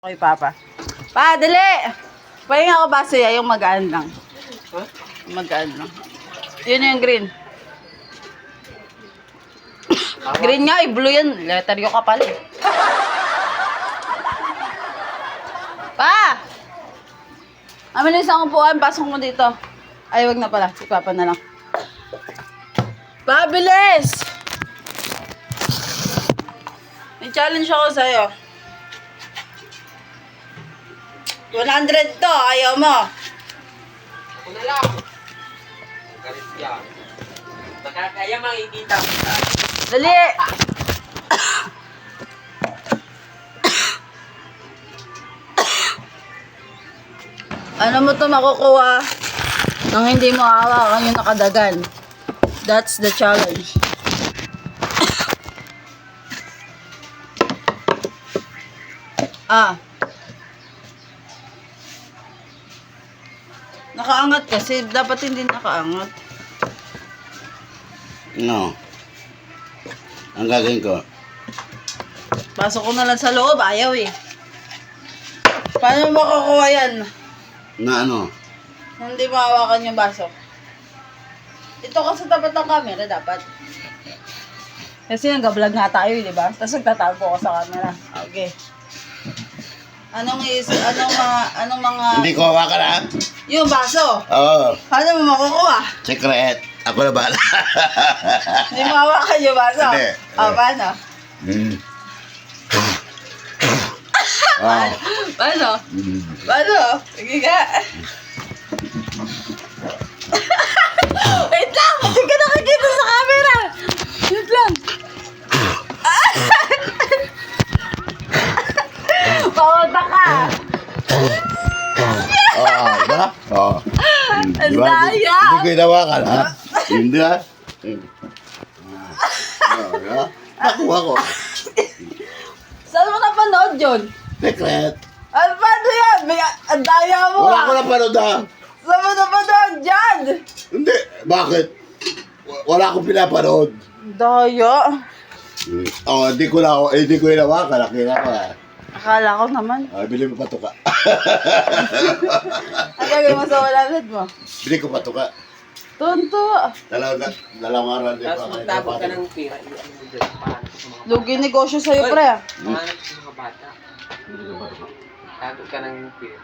Okay, Papa. Pa, dali! Pahinga ako ba siya yung magaan lang? Huh? Magaan lang. Yun yung green. Green nga, blue yan. Letter yung kapal. Pa! Amin na isang upuan, pasok mo dito. Ay, wag na pala. Si Papa na lang. Pa, bilis! May challenge ako sa'yo. 100 to, ayaw mo. Ako na lang. Galit yan. Nakakaya makikita mo sa Dali! Ano mo to makukuha nang hindi mo hawakan yung nakadagan? That's the challenge. Nakaangat kasi, dapat hindi nakaangat. No. Ang gagawin ko, Pasok ko na lang sa loob, ayaw eh. Paano mo makukuha yan? na ano, Hindi mahawakan yung baso. Ito kasi tapat ng camera dapat. Kasi nag-vlog nga tayo, di ba? Tapos nagtatago ako sa camera. Okay. Anong mga... hindi ko hawakan ha? Yung baso. Oo, Paano mo makukuha? secret. Ako na bahala. Hindi mo hawakan yung baso. Hindi. Paano? Mm. Oh. Paano? Mm. Paano? Sige nga. Wait lang! Hindi ka nakikita sa camera! Wait lang. Paunta ka! Oh, ba? Oh. Ang Diba? daya! Hindi ko inawakan ha? Hindi ha? Oh, nakuha ko. Saan mo napanood yun? Secret. Ano paano yan? Ang daya mo Wala ko na panood ha? Saan mo napanood dyan? Hindi. Bakit? Wala akong pinapanood. Daya. Oh, hindi ko inawakan. Nakita ko ha. Akala ko naman. Bili mo patuka. Ang gagawin mo sa wallet mo? Bili ko patuka. Tunto. Dalawang araw din Tapos magtabog ka ng pira. Iyan mo dyan. Paano sa mga Lugi negosyo sa'yo, pre. Paano sa mga bata? Tago ka ng pira.